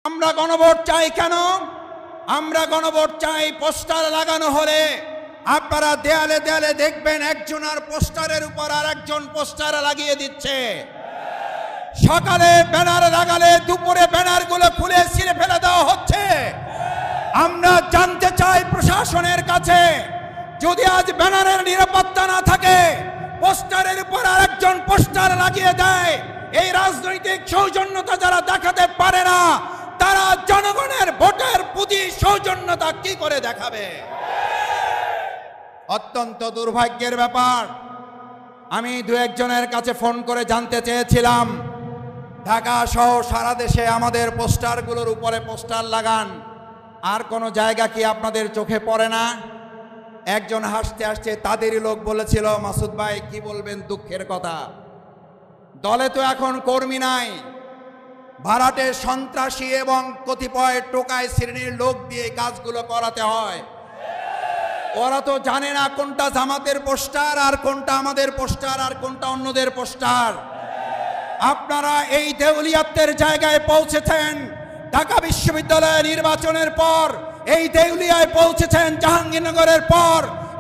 আমরা গণভোট চাই কেন? আমরা গণভোট চাই পোস্টার লাগানো হলে আপনারা দেয়ালে দেয়ালে দেখবেন একজন আর পোস্টারের উপর আর একজন পোস্টার লাগিয়ে দিচ্ছে। সকালে ব্যানার লাগালে দুপুরে ব্যানারগুলো খুলে ছিঁড়ে ফেলে দেওয়া হচ্ছে। আমরা জানতে চাই প্রশাসনের কাছে, যদি আজ ব্যানারের নিরাপত্তা না থাকে, পোস্টারের উপর আরেকজন পোস্টার লাগিয়ে দেয়, এই রাজনৈতিক সৌজন্যতা যারা দেখাতে পারে না, তারা জনগণের ভোটের প্রতি সৌজন্যতা কি করে দেখাবে? অত্যন্ত দুর্ভাগ্যের ব্যাপার। আমি দু একজনের কাছে ফোন করে জানতে চেয়েছিলাম, ঢাকা সহ সারা দেশে আমাদের পোস্টারগুলোর উপরে পোস্টার লাগান, আর কোনো জায়গা কি আপনাদের চোখে পড়ে না? একজন হাসতে হাসতে তাদেরই লোক বলেছিল, মাসুদ ভাই কি বলবেন, দুঃখের কথা, দলে তো এখন কর্মী নাই, ভাড়াটে সন্ত্রাসী এবং কতিপয় টোকাই শ্রেণীর লোক দিয়ে কাজগুলো করাতে হয়। ওরা তো জানে না কোনটা জামাতের পোস্টার আর কোনটা আমাদের পোস্টার আর কোনটা অন্যদের পোস্টার। আপনারা এই দেউলিয়াত্বের জায়গায় পৌঁছেছেন ঢাকা বিশ্ববিদ্যালয় নির্বাচনের পর, এই দেউলিয়ায় পৌঁছেছেন জাহাঙ্গীরনগরের পর,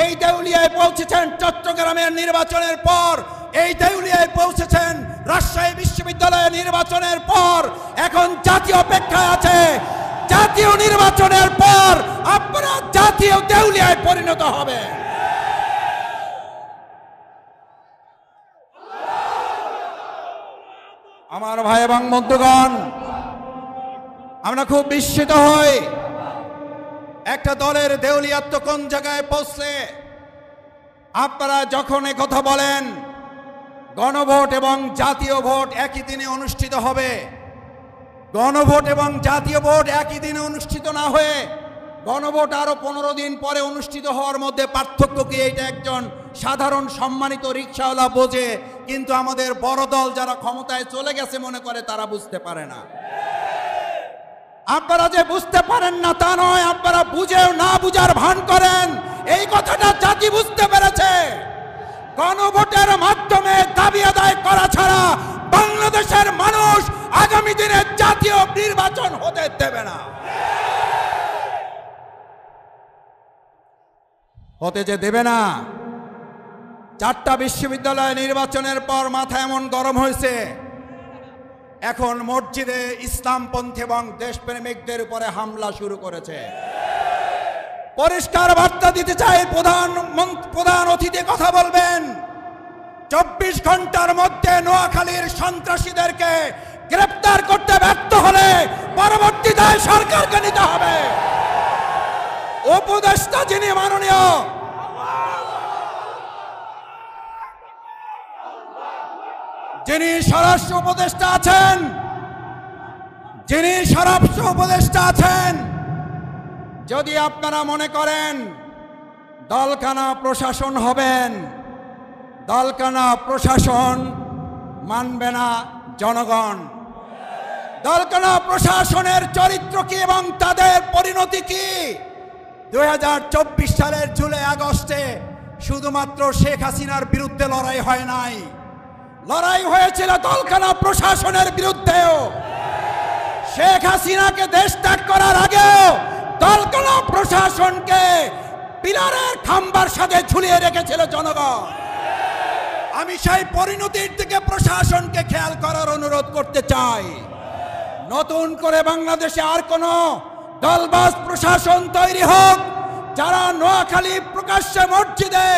এই দেউলিয়ায় পৌঁছেছেন চট্টগ্রামের নির্বাচনের পর, এই দেউলিয়ায় পৌঁছেছেন রাজশাহী বিশ্ববিদ্যালয়ের নির্বাচনের পর। এখন জাতীয় অপেক্ষায় আছে, জাতীয় নির্বাচনের পর আপনারা জাতীয় দেউলিয়ায় পরিণত হবে। আমার ভাই এবং বন্ধুগণ, আমরা খুব বিস্মিত হই একটা দলের দেউলিয়াত্ব কোন জায়গায় পৌঁছলে। আপনারা যখন কথা বলেন গণভোট এবং জাতীয় ভোট একই দিনে অনুষ্ঠিত হবে, গণভোট এবং জাতীয় ভোট একই দিনে অনুষ্ঠিত না হয়ে গণভোট আরো 15 দিন পরে অনুষ্ঠিত হওয়ার মধ্যে পার্থক্য কি? এটা একজন সাধারণ সম্মানিত রিকশাওয়ালা বোঝে, কিন্তু আমাদের বড় দল যারা ক্ষমতায় চলে গেছে মনে করে তারা বুঝতে পারে না। আপনারা যে বুঝতে পারেন না তা নয়, আপনারা বুঝেও না বুঝার ভান করেন, এই কথাটা জাতি বুঝতে পেরেছে। গণভোটের মাধ্যমে দাবি আদায় করা ছাড়া বাংলাদেশের মানুষ আগামী দিনে জাতীয় নির্বাচন হতে দেবে না। হতে যে দেবে না। 4টা বিশ্ববিদ্যালয় নির্বাচনের পর মাথা এমন গরম হয়েছে, এখন মসজিদে ইসলামপন্থী এবং দেশপ্রেমিকদের উপরে হামলা শুরু করেছে। পরিষ্কার বার্তা দিতে চাই, প্রধান অতিথি কথা বলবেন, 24 ঘন্টার মধ্যে নোয়াখালীর সন্ত্রাসীদেরকে গ্রেফতার করতে ব্যর্থ হলে পরবর্তী দায় সরকারকে নিতে হবে। উপদেষ্টা যিনি মাননীয় যিনি স্বরাষ্ট্র উপদেষ্টা আছেন, যদি আপনারা মনে করেন দলকানা প্রশাসন হবেন, দলকানা প্রশাসন মানবে না জনগণ। দলকানা প্রশাসনের চরিত্র কি এবং তাদের পরিণতি কি? 2024 সালের জুলাই আগস্টে শুধুমাত্র শেখ হাসিনার বিরুদ্ধে লড়াই হয় নাই, লড়াই হয়েছিল দলকানা প্রশাসনের বিরুদ্ধেও। শেখ হাসিনাকে দেশ ত্যাগ করার আগেও দলকানা প্রশাসনকে পিলারের খাম্বার সাথে ঝুলিয়ে রেখেছিল জনগণ। আমি সেই পরিণতির দিকে প্রশাসনকে খেয়াল করার অনুরোধ করতে চাই। নতুন করে বাংলাদেশে আর কোন দলবাজ প্রশাসন তৈরি হোক, যারা নোয়াখালী প্রকাশ্যে মসজিদে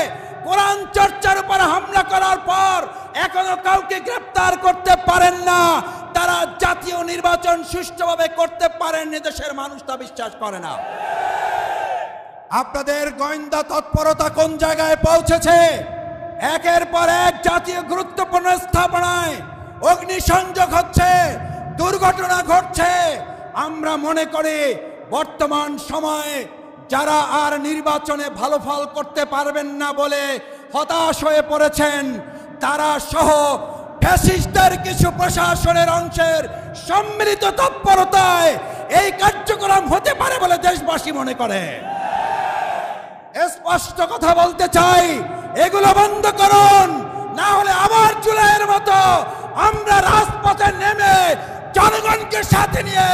কোরআন চর্চার উপর হামলা করার পর এখনো কাউকে গ্রেফতার করতে পারেন না, তারা জাতীয় নির্বাচন সুষ্ঠুভাবে করতে পারেন, দেশের মানুষ তা বিশ্বাস করে না। আপনাদের গোয়েন্দা তৎপরতা কোন জায়গায় পৌঁছেছে? একের পর এক জাতীয় গুরুত্বপূর্ণ স্থাপনায় অগ্নিসংযোগ হচ্ছে, দুর্ঘটনা ঘটছে। আমরা মনে করি বর্তমান সময়ে যারা আর নির্বাচনে ভালো ফল করতে পারবেন না বলে হতাশ হয়ে পড়েছেন, তারা সহ ফ্যাসিস্টদের কিছু প্রশাসনের অংশের সম্মিলিত তৎপরতায় এই কার্যক্রম হতে পারে বলে দেশবাসী মনে করে। স্পষ্ট কথা বলতে চাই, এগুলো বন্ধ করুন, না হলে আবার জুলাইয়ের মতো আমরা রাজপথে নেমে জনগণকে সাথে নিয়ে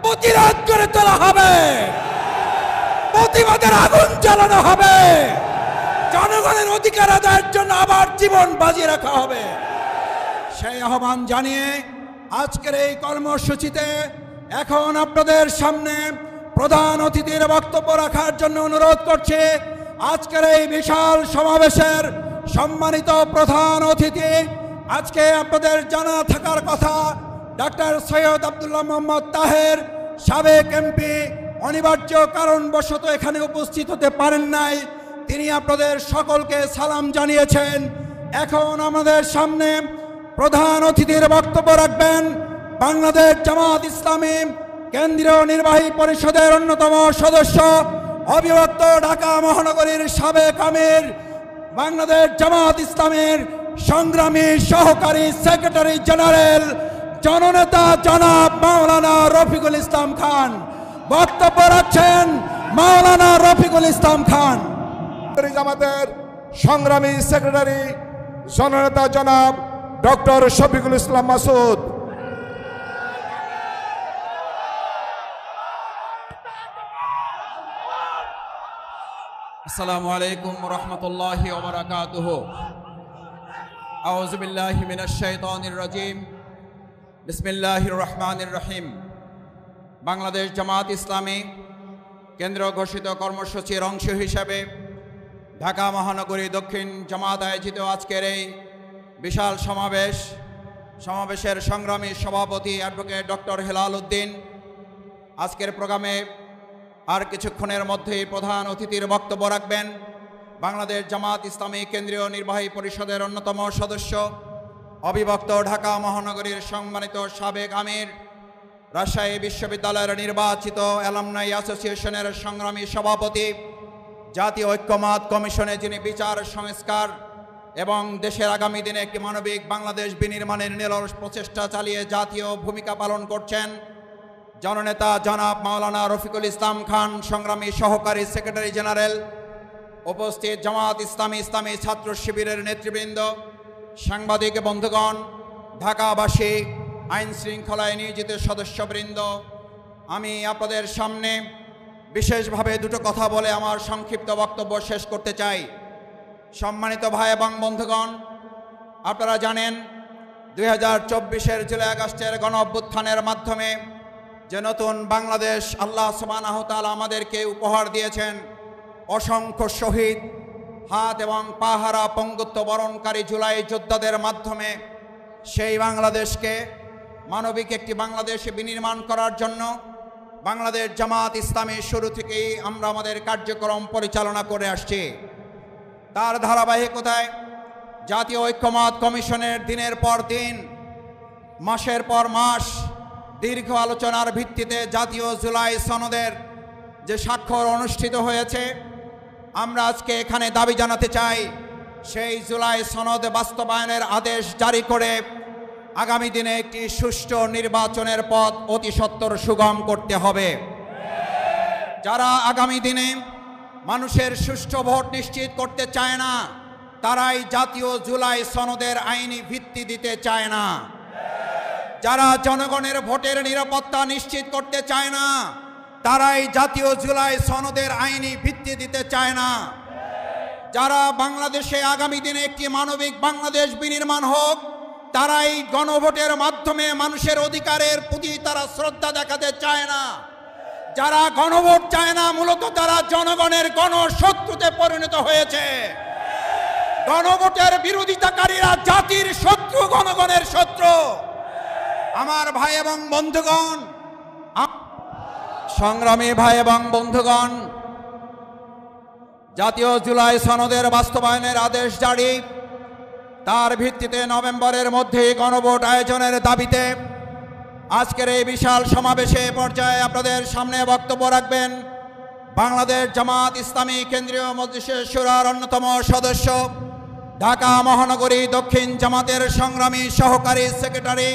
প্রতিরোধ করে তোলা হবে, প্রতিবাদের আগুন জ্বালানো হবে, জনগণের অধিকার আদায়ের জন্য আবার জীবন বাজি রাখা হবে। সেই আহ্বান জানিয়ে আজকের এই কর্মসূচিতে এখন আপনাদের সামনে প্রধান অতিথির বক্তব্য রাখার জন্য অনুরোধ করছি। আজকের এই বিশাল সমাবেশের সম্মানিত প্রধান অতিথি, আজকে আপনাদের জানা থাকার কথা ডক্টর সৈয়দ আব্দুল্লাহ মোহাম্মদ তাহের, সাবেক এমপি, অনিবার্য কারণবশত এখানে উপস্থিত হতে পারেন নাই। তিনি আপনাদের সকলকে সালাম জানিয়েছেন। এখন আমাদের সামনে প্রধান অতিথির বক্তব্য রাখবেন বাংলাদেশ জামাত ইসলামী কেন্দ্রীয় নির্বাহী পরিষদের অন্যতম সদস্য, অবিভক্ত ঢাকা মহানগরীর সাবেক আমির, বাংলাদেশ জামাত ইসলামীর সংগ্রামী সহকারী সেক্রেটারি জেনারেল, জননেতা জনাব মাওলানা রফিকুল ইসলাম খান। বক্তব্য রাখছেন মাওলানা রফিকুল ইসলাম খান। জামাতের সংগ্রামী সেক্রেটারি জননেতা জনাব ডক্টর শফিকুল ইসলাম মাসুদ। আসসালামু আলাইকুম ওয়া রাহমাতুল্লাহি ওয়া বারাকাতুহু। আউযু বিল্লাহি মিনাশ শাইতানির রাজীম। বিসমিল্লাহির রহমানির রহিম। বাংলাদেশ জামাত ইসলামী কেন্দ্র ঘোষিত কর্মসূচির অংশ হিসাবে ঢাকা মহানগরী দক্ষিণ জামাত আয়োজিত আজকের এই বিশাল সমাবেশের সংগ্রামী সভাপতি অ্যাডভোকেট ডক্টর হেলাল উদ্দিন আজকের প্রোগ্রামে আর কিছুক্ষণের মধ্যেই প্রধান অতিথির বক্তব্য রাখবেন বাংলাদেশ জামাত ইসলামী কেন্দ্রীয় নির্বাহী পরিষদের অন্যতম সদস্য, অবিভক্ত ঢাকা মহানগরীর সম্মানিত সাবেক আমির, রাজশাহী বিশ্ববিদ্যালয়ের নির্বাচিত অ্যালামনাই অ্যাসোসিয়েশনের সংগ্রামী সভাপতি, জাতীয় ঐক্যমত কমিশনে যিনি বিচার সংস্কার এবং দেশের আগামী দিনে একটি মানবিক বাংলাদেশ বিনির্মাণের নিরলস প্রচেষ্টা চালিয়ে জাতীয় ভূমিকা পালন করছেন জননেতা জনাব মাওলানা রফিকুল ইসলাম খান, সংগ্রামী সহকারী সেক্রেটারি জেনারেল, উপস্থিত জামাত ইসলামী ছাত্র শিবিরের নেতৃবৃন্দ, সাংবাদিক বন্ধুগণ, ঢাকাবাসী, আইন শৃঙ্খলায় নিয়োজিত সদস্যবৃন্দ, আমি আপনাদের সামনে বিশেষভাবে দুটো কথা বলে আমার সংক্ষিপ্ত বক্তব্য শেষ করতে চাই। সম্মানিত ভাই এবং বন্ধুগণ, আপনারা জানেন 2024-এর জুলাই আগস্টের গণ অভ্যুত্থানের মাধ্যমে যে নতুন বাংলাদেশ আল্লাহ সুবহানাহু ওয়া তাআলা আমাদেরকে উপহার দিয়েছেন, অসংখ্য শহীদ, হাত এবং পা হারা পঙ্গুত্ব বরণকারী জুলাই যোদ্ধাদের মাধ্যমে সেই বাংলাদেশকে মানবিক একটি বাংলাদেশে বিনির্মাণ করার জন্য বাংলাদেশ জামাত ইসলামী শুরু থেকেই আমরা আমাদের কার্যক্রম পরিচালনা করে আসছি। তার ধারাবাহিকতায় জাতীয় ঐক্যমত কমিশনের দিনের পর দিন, মাসের পর মাস দীর্ঘ আলোচনার ভিত্তিতে জাতীয় জুলাই সনদের যে স্বাক্ষর অনুষ্ঠিত হয়েছে, আমরা আজকে এখানে দাবি জানাতে চাই সেই জুলাই সনদ বাস্তবায়নের আদেশ জারি করে আগামী দিনে একটি সুষ্ঠু নির্বাচনের পথ অতি সত্বর সুগম করতে হবে। যারা আগামী দিনে মানুষের সুষ্ঠু ভোট নিশ্চিত করতে চায় না, তারাই জাতীয় জুলাই সনদের আইনি ভিত্তি দিতে চায় না। যারা জনগণের ভোটের নিরাপত্তা নিশ্চিত করতে চায় না, তারাই জাতীয় জুলাই সনদের আইনি ভিত্তি দিতে চায় না। যারা বাংলাদেশে আগামী দিনে একটি মানবিক বাংলাদেশ বিনির্মাণ হোক, তারাই গণভোটের মাধ্যমে মানুষের অধিকারের প্রতি তারা শ্রদ্ধা দেখাতে চায় না। যারা গণভোট চায় না, মূলত তারা জনগণের গণশত্রুতে পরিণত হয়েছে। গণভোটের বিরোধিতাকারীরা জাতির শত্রু, গণগণের শত্রু। আমার ভাই এবং বন্ধুগণ, সংগ্রামী ভাই এবং বন্ধুগণ, জাতীয় জুলাই সনদের বাস্তবায়নের আদেশ জারি, তার ভিত্তিতে নভেম্বরের মধ্যে গণভোট আয়োজনের দাবিতে আজকের এই বিশাল সমাবেশে পর্যায়ে আপনাদের সামনে বক্তব্য রাখবেন বাংলাদেশ জামাত ইসলামী কেন্দ্রীয় মজলিসে শুরার অন্যতম সদস্য, ঢাকা মহানগরী দক্ষিণ জামাতের সংগ্রামী সহকারী সেক্রেটারি,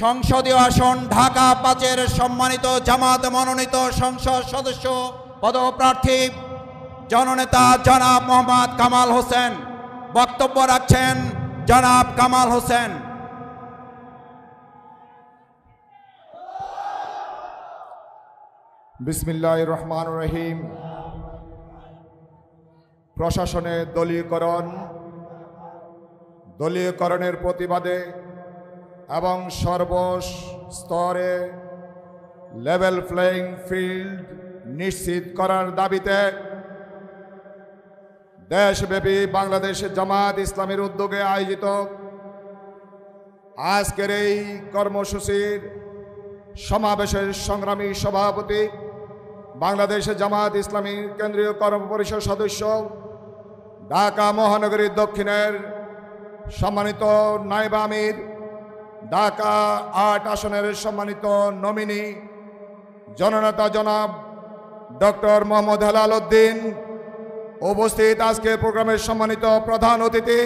সংসদীয় আসন ঢাকা 5-এর সম্মানিত জামাত মনোনীত সংসদ সদস্য পদপ্রার্থী জননেতা জনাব মোহাম্মদ কামাল হোসেন। বক্তব্য রাখছেন জনাব কামাল হোসেন। বিসমিল্লাহির রহমানির রহিম। প্রশাসনে দলীয়করণের প্রতিবাদে এবং সর্বস্তরে লেভেল প্লেইং ফিল্ড নিশ্চিত করার দাবিতে দেশব্যাপী বাংলাদেশ জামাত ইসলামীর উদ্যোগে আয়োজিত আজকের এই কর্মসূচির সমাবেশের সংগ্রামী সভাপতি, বাংলাদেশ জামাত ইসলামী কেন্দ্রীয় কর্মপরিষদ সদস্য, ঢাকা মহানগরী দক্ষিণের সম্মানিত নায়েব আমির, ঢাকা ৮ আসনের সম্মানিত নমিনি জননেতা জনাব ডক্টর মোহাম্মদ হেলাল উদ্দিন, উপস্থিত আজকে প্রোগ্রামের সম্মানিত প্রধান অতিথি,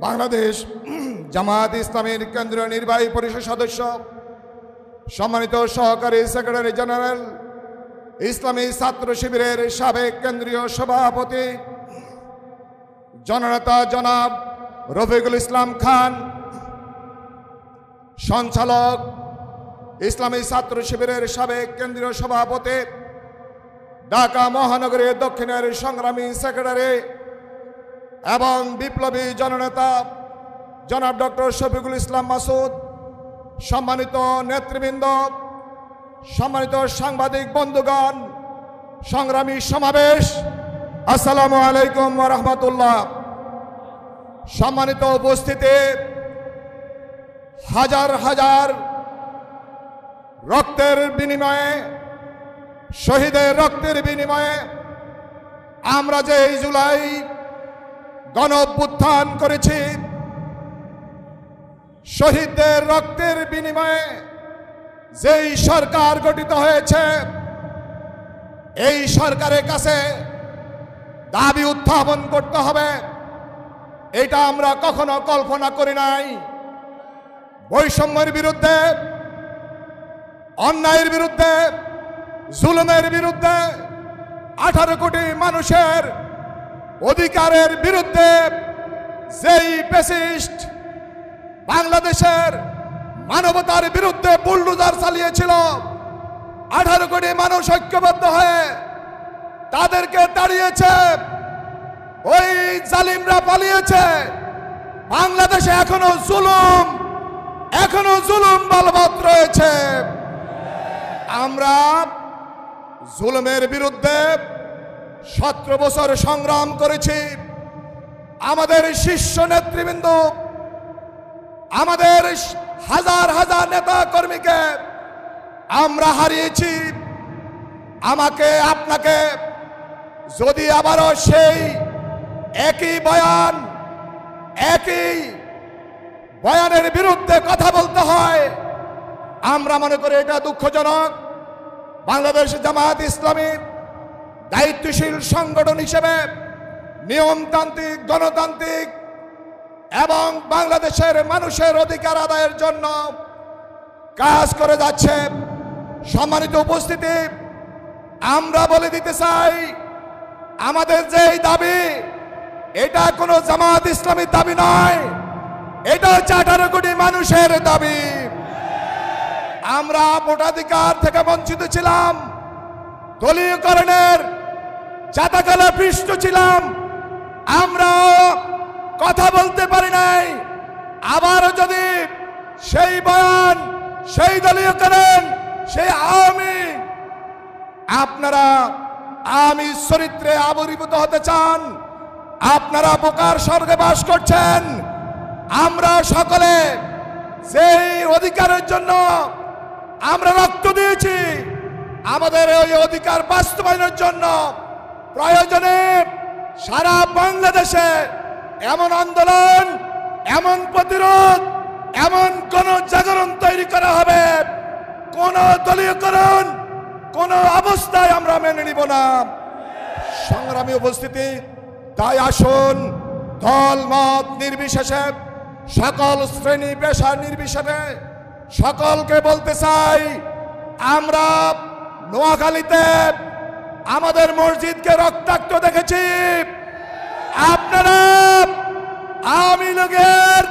বাংলাদেশ জামাত ইসলামীর কেন্দ্রীয় নির্বাহী পরিষদ সদস্য, সম্মানিত সহকারী সেক্রেটারি জেনারেল, ইসলামী ছাত্র শিবিরের সাবেক কেন্দ্রীয় সভাপতি জননেতা জনাব রফিকুল ইসলাম খান, সঞ্চালক ইসলামী ছাত্র শিবিরের সাবেক কেন্দ্রীয় সভাপতি, ঢাকা মহানগরী দক্ষিণের সংগ্রামী সেক্রেটারি এবং বিপ্লবী জননেতা জনাব ডক্টর শফিকুল ইসলাম মাসুদ, সম্মানিত নেতৃবৃন্দ, সম্মানিত সাংবাদিক বন্ধুগণ, সংগ্রামী সমাবেশ, আসসালামু আলাইকুম ওয়া রাহমাতুল্লাহ। সম্মানিত উপস্থিতি, হাজার হাজার রক্তের বিনিময়ে, শহীদের রক্তের বিনিময়ে আমরা যে এই জুলাই গণ অভ্যুত্থান করেছি, শহীদদের রক্তের বিনিময়ে যেই সরকার গঠিত হয়েছে, এই সরকারের কাছে দাবি উত্থাপন করতে হবে। এটা আমরা কখনো কল্পনা করি নাই। বৈষম্যের বিরুদ্ধে, অন্যায়ের বিরুদ্ধে, জুলুমের বিরুদ্ধে, 18 কোটি মানুষের অধিকারের বিরুদ্ধে যেই ফ্যাসিস্ট বাংলাদেশের মানবতার বিরুদ্ধে বুলডোজার চালিয়েছিল, 18 কোটি মানুষ ঐক্যবদ্ধ হয়ে তাদেরকে তাড়িয়েছে। ওই জালিমরা পালিয়েছে। বাংলাদেশে এখনো জুলুম বলবৎ রয়েছে। আমরা জুলুমের বিরুদ্ধে 17 বছর সংগ্রাম করেছি। আমাদের শীর্ষ নেতৃবৃন্দ, আমাদের হাজার হাজার নেতা কর্মীকে আমরা হারিয়েছি। আমাকে, আপনাকে যদি আবারও সেই একই বয়ানের বিরুদ্ধে কথা বলতে হয়, আমরা মনে করি এটা দুঃখজনক। বাংলাদেশ জামাত ইসলামী দায়িত্বশীল সংগঠন হিসেবে নিয়মতান্ত্রিক, গণতান্ত্রিক এবং বাংলাদেশের মানুষের অধিকার আদায়ের জন্য কাজ করে যাচ্ছে। সম্মানিত উপস্থিতি, আমরা বলে দিতে চাই, আমাদের যে দাবি, এটা কোনো জামাত ইসলামীর দাবি নয়, এটা হচ্ছে 18 কোটি মানুষের দাবি। আমরা ভোটাধিকার থেকে বঞ্চিত ছিলাম, দলীয়করণের জাতাকালে পৃষ্ঠ ছিলাম, আমরা কথা বলতে পারি নাই। আবারও যদি সেই বয়ান, সেই দলীয়করণ, সেই আপনারা আওয়ামী চরিত্রে আবির্ভূত হতে চান, আপনারা বোকার স্বর্গে বাস করছেন। আমরা সকলে সেই অধিকারের জন্য আমরা রক্ত দিয়েছি, আমাদের ওই অধিকার বাস্তবায়নের জন্য প্রয়োজনে সারা বাংলাদেশে এমন আন্দোলন, এমন প্রতিরোধ, এমন কোন জাগরণ তৈরি করা হবে, কোন দলীয়করণ কোন অবস্থায় আমরা মেনে নিব না। সংগ্রামী উপস্থিতি, তাই আসুন দল মত নির্বিশেষে, সকল শ্রেণী পেশা নির্বিশেষে সকলকে বলতে চাই, আমরা নোয়াখালীতে আমাদের মসজিদকে রক্তাক্ত দেখেছি। আপনারা আওয়ামী লীগের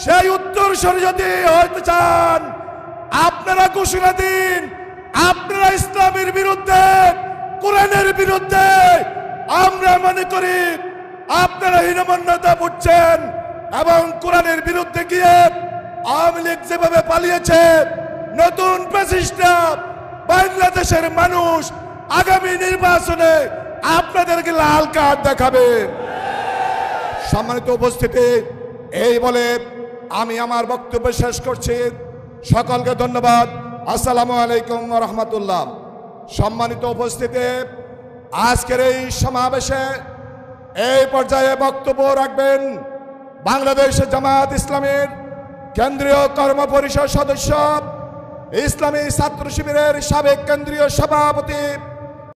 সেই উত্তরসূরি যদি হতে চান, আপনারা ঘোষণা দিন, আপনারা ইসলামের বিরুদ্ধে, কোরআনের বিরুদ্ধে। আমরা মনে করি আপনারা হীনমন্যতা বুঝছেন এবং কোরআনের বিরুদ্ধে গিয়ে আওয়ামী লীগ যেভাবে পালিয়েছে, নতুন প্রচেষ্টা বাংলাদেশের মানুষ আগামী নির্বাচনে আপনাদেরকে লাল কার্ড দেখাবে। সম্মানিত উপস্থিতি, এই বলে আমি আমার বক্তব্য শেষ করছি। সকলকে ধন্যবাদ। আসসালামু আলাইকুম ওয়া রাহমাতুল্লাহ। সম্মানিত উপস্থিতি, আজকের এই সমাবেশে এই পর্যায়ে বক্তব্য রাখবেন বাংলাদেশ জামায়াত ইসলামীর কেন্দ্রীয় কর্মপরিষদ সদস্য, ইসলামী ছাত্র শিবিরের সাবেক কেন্দ্রীয় সভাপতি